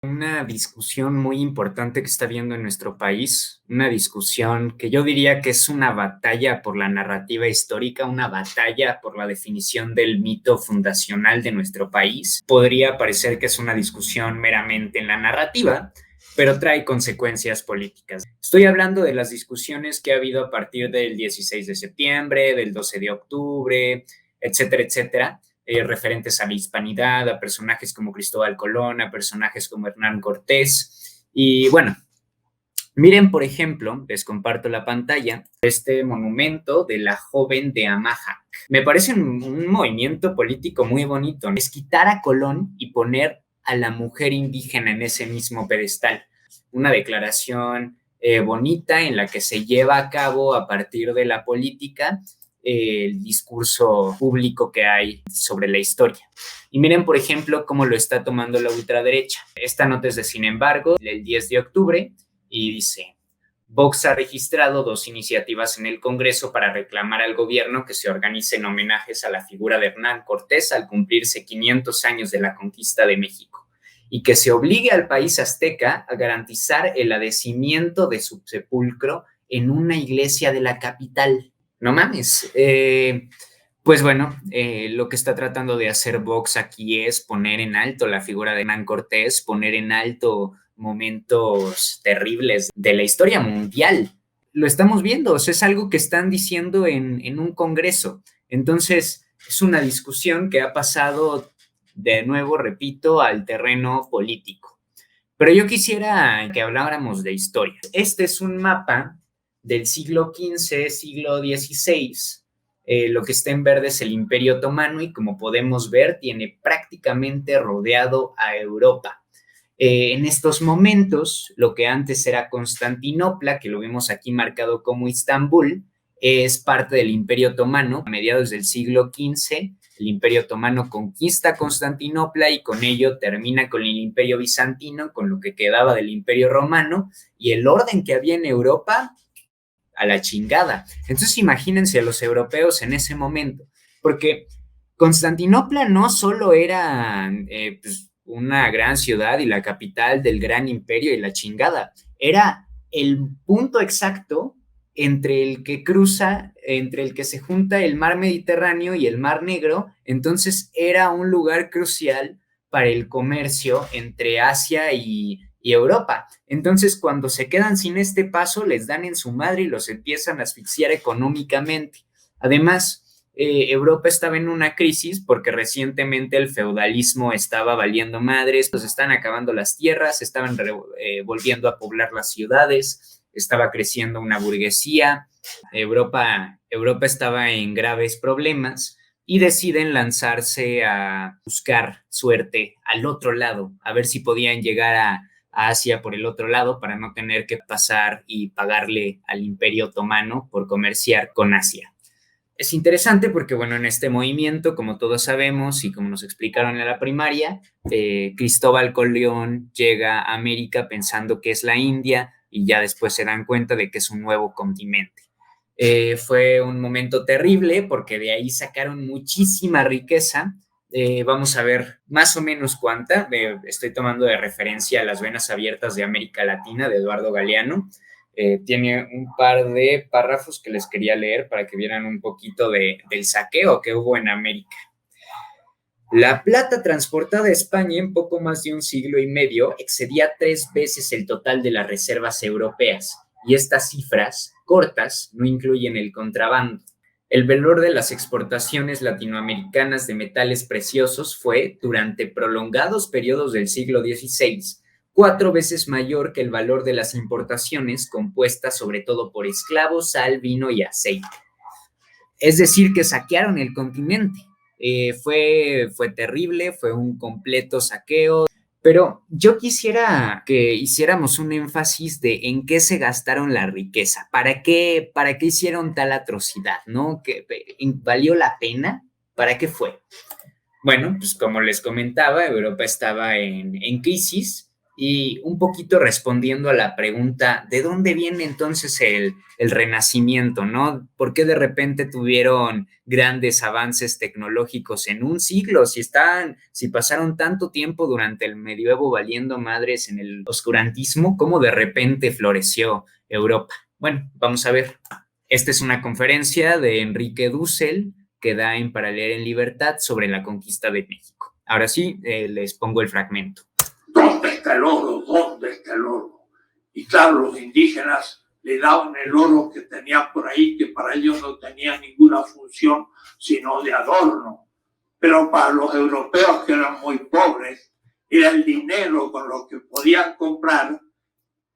Una discusión muy importante que está habiendo en nuestro país, una discusión que yo diría que es una batalla por la narrativa histórica, una batalla por la definición del mito fundacional de nuestro país. Podría parecer que es una discusión meramente en la narrativa, pero trae consecuencias políticas. Estoy hablando de las discusiones que ha habido a partir del 16 de septiembre, del 12 de octubre, etcétera, etcétera, referentes a la hispanidad, a personajes como Cristóbal Colón, a personajes como Hernán Cortés. Y bueno, miren, por ejemplo, les comparto la pantalla, este monumento de la joven de Amájac. Me parece un movimiento político muy bonito. Es quitar a Colón y poner a la mujer indígena en ese mismo pedestal. Una declaración bonita en la que se lleva a cabo a partir de la política el discurso público que hay sobre la historia. Y miren, por ejemplo, cómo lo está tomando la ultraderecha. Esta nota es de Sin embargo, el 10 de octubre, y dice: Vox ha registrado 2 iniciativas en el Congreso para reclamar al gobierno que se organicen homenajes a la figura de Hernán Cortés al cumplirse 500 años de la conquista de México y que se obligue al país azteca a garantizar el adecimiento de su sepulcro en una iglesia de la capital. No mames. Pues bueno, lo que está tratando de hacer Vox aquí es poner en alto la figura de Hernán Cortés, poner en alto momentos terribles de la historia mundial. Lo estamos viendo, o sea, es algo que están diciendo en un congreso. Entonces, es una discusión que ha pasado, de nuevo, repito, al terreno político. Pero yo quisiera que habláramos de historia. Este es un mapa del siglo XV, siglo XVI. Lo que está en verde es el Imperio Otomano y como podemos ver tiene prácticamente rodeado a Europa. En estos momentos, lo que antes era Constantinopla, que lo vemos aquí marcado como Istambul, es parte del Imperio Otomano. A mediados del siglo XV, el Imperio Otomano conquista Constantinopla y con ello termina con el Imperio Bizantino, con lo que quedaba del Imperio Romano, y el orden que había en Europa a la chingada. Entonces imagínense a los europeos en ese momento, porque Constantinopla no solo era pues, una gran ciudad y la capital del gran imperio y la chingada, era el punto exacto entre el que cruza, entre el que se junta el mar Mediterráneo y el mar Negro. Entonces era un lugar crucial para el comercio entre Asia y Europa. Entonces, cuando se quedan sin este paso, les dan en su madre y los empiezan a asfixiar económicamente. Además, Europa estaba en una crisis porque recientemente el feudalismo estaba valiendo madres, pues están acabando las tierras, estaban volviendo a poblar las ciudades, estaba creciendo una burguesía, Europa estaba en graves problemas y deciden lanzarse a buscar suerte al otro lado, a ver si podían llegar a Asia por el otro lado para no tener que pasar y pagarle al Imperio Otomano por comerciar con Asia. Es interesante porque, bueno, en este movimiento, como todos sabemos y como nos explicaron en la primaria, Cristóbal Colón llega a América pensando que es la India y ya después se dan cuenta de que es un nuevo continente. Fue un momento terrible porque de ahí sacaron muchísima riqueza. Vamos a ver más o menos cuánta. Estoy tomando de referencia Las venas abiertas de América Latina de Eduardo Galeano. Tiene un par de párrafos que les quería leer para que vieran un poquito del saqueo que hubo en América. La plata transportada a España en poco más de un siglo y medio excedía 3 veces el total de las reservas europeas, y estas cifras cortas no incluyen el contrabando. El valor de las exportaciones latinoamericanas de metales preciosos fue, durante prolongados periodos del siglo XVI, 4 veces mayor que el valor de las importaciones compuestas sobre todo por esclavos, sal, vino y aceite. Es decir, que saquearon el continente. Fue terrible, fue un completo saqueo, pero yo quisiera que hiciéramos un énfasis de en qué se gastaron la riqueza, para qué hicieron tal atrocidad, ¿no? ¿Valió la pena? ¿Para qué fue? Bueno, pues como les comentaba, Europa estaba en crisis Y un poquito respondiendo a la pregunta, ¿de dónde viene entonces el Renacimiento, no? ¿Por qué de repente tuvieron grandes avances tecnológicos en un siglo? Si pasaron tanto tiempo durante el medioevo valiendo madres en el oscurantismo, ¿cómo de repente floreció Europa? Bueno, vamos a ver. Esta es una conferencia de Enrique Dussel que da en Para Leer en Libertad sobre la conquista de México. Ahora sí, les pongo el fragmento. ¿Dónde está el oro? ¿Dónde está el oro? Y claro, los indígenas le daban el oro que tenían por ahí, que para ellos no tenía ninguna función sino de adorno. Pero para los europeos, que eran muy pobres, era el dinero con lo que podían comprar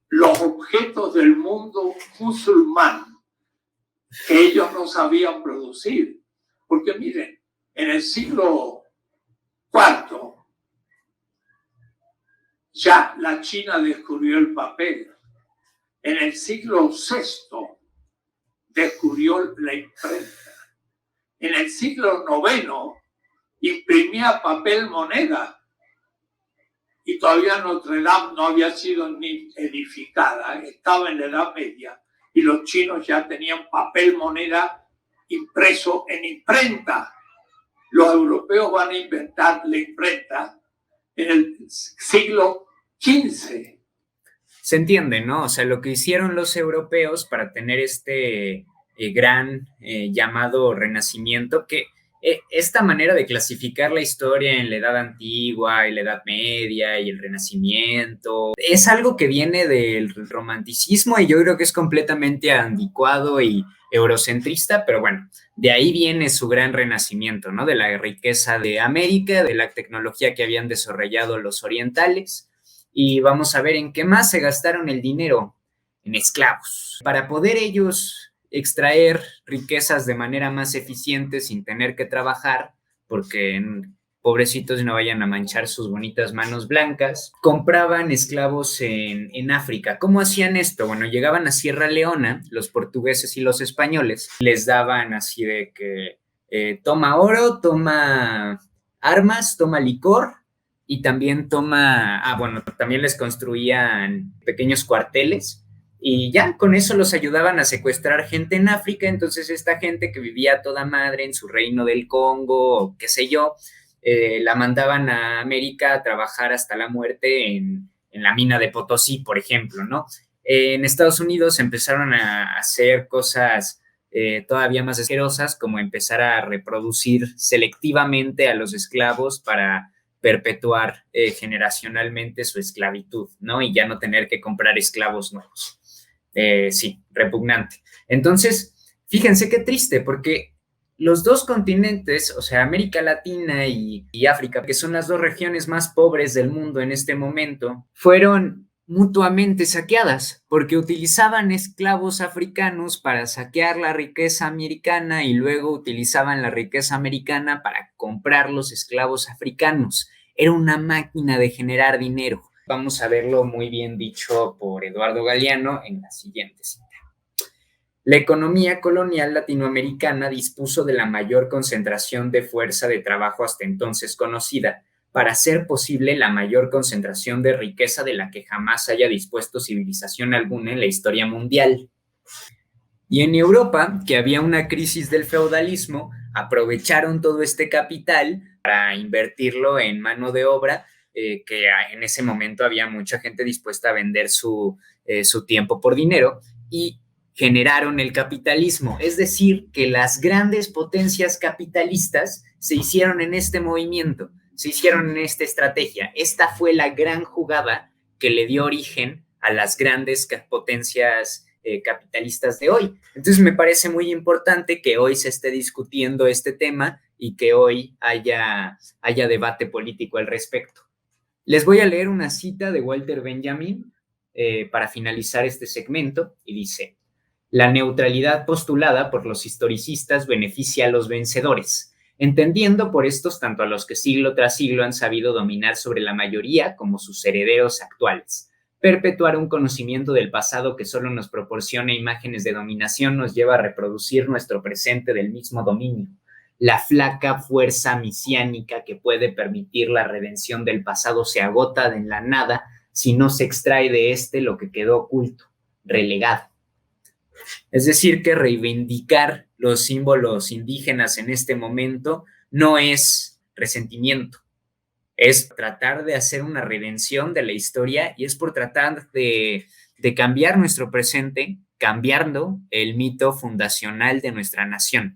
los objetos del mundo musulmán que ellos no sabían producir. Porque miren, en el siglo IV ya la China descubrió el papel. En el siglo VI descubrió la imprenta. En el siglo IX imprimía papel moneda. Y todavía Notre Dame no había sido ni edificada, estaba en la Edad Media, y los chinos ya tenían papel moneda impreso en imprenta. Los europeos van a inventar la imprenta en el siglo XV. Se entiende, ¿no? O sea, lo que hicieron los europeos para tener este gran llamado Renacimiento, que esta manera de clasificar la historia en la Edad Antigua y la Edad Media y el Renacimiento, es algo que viene del romanticismo y yo creo que es completamente anticuado y eurocentrista, pero bueno, de ahí viene su gran renacimiento, ¿no? De la riqueza de América, de la tecnología que habían desarrollado los orientales. Y vamos a ver en qué más se gastaron el dinero: en esclavos. Para poder ellos extraer riquezas de manera más eficiente sin tener que trabajar, porque pobrecitos no vayan a manchar sus bonitas manos blancas, compraban esclavos en África. ¿Cómo hacían esto? Bueno, llegaban a Sierra Leona, los portugueses y los españoles, les daban así de que toma oro, toma armas, toma licor, y también también les construían pequeños cuarteles y ya con eso los ayudaban a secuestrar gente en África. Entonces esta gente que vivía toda madre en su reino del Congo o qué sé yo, la mandaban a América a trabajar hasta la muerte en la mina de Potosí, por ejemplo, ¿no? En Estados Unidos empezaron a hacer cosas todavía más asquerosas, como empezar a reproducir selectivamente a los esclavos para perpetuar generacionalmente su esclavitud, ¿no? Y ya no tener que comprar esclavos nuevos. Sí, repugnante. Entonces, fíjense qué triste, porque los dos continentes, o sea, América Latina y África, que son las dos regiones más pobres del mundo en este momento, fueron mutuamente saqueadas porque utilizaban esclavos africanos para saquear la riqueza americana y luego utilizaban la riqueza americana para comprar los esclavos africanos. Era una máquina de generar dinero. Vamos a verlo muy bien dicho por Eduardo Galeano en la siguiente cita. La economía colonial latinoamericana dispuso de la mayor concentración de fuerza de trabajo hasta entonces conocida, para hacer posible la mayor concentración de riqueza de la que jamás haya dispuesto civilización alguna en la historia mundial. Y en Europa, que había una crisis del feudalismo, aprovecharon todo este capital para invertirlo en mano de obra, que en ese momento había mucha gente dispuesta a vender su tiempo por dinero, y generaron el capitalismo. Es decir, que las grandes potencias capitalistas se hicieron en este movimiento, se hicieron en esta estrategia. Esta fue la gran jugada que le dio origen a las grandes potencias capitalistas de hoy. Entonces me parece muy importante que hoy se esté discutiendo este tema y que hoy haya debate político al respecto. Les voy a leer una cita de Walter Benjamin para finalizar este segmento y dice: la neutralidad postulada por los historicistas beneficia a los vencedores, entendiendo por estos tanto a los que siglo tras siglo han sabido dominar sobre la mayoría como sus herederos actuales. Perpetuar un conocimiento del pasado que solo nos proporciona imágenes de dominación nos lleva a reproducir nuestro presente del mismo dominio. La flaca fuerza mesiánica que puede permitir la redención del pasado se agota en la nada si no se extrae de este lo que quedó oculto, relegado. Es decir, que reivindicar los símbolos indígenas en este momento no es resentimiento, es tratar de hacer una redención de la historia y es por tratar de cambiar nuestro presente, cambiando el mito fundacional de nuestra nación.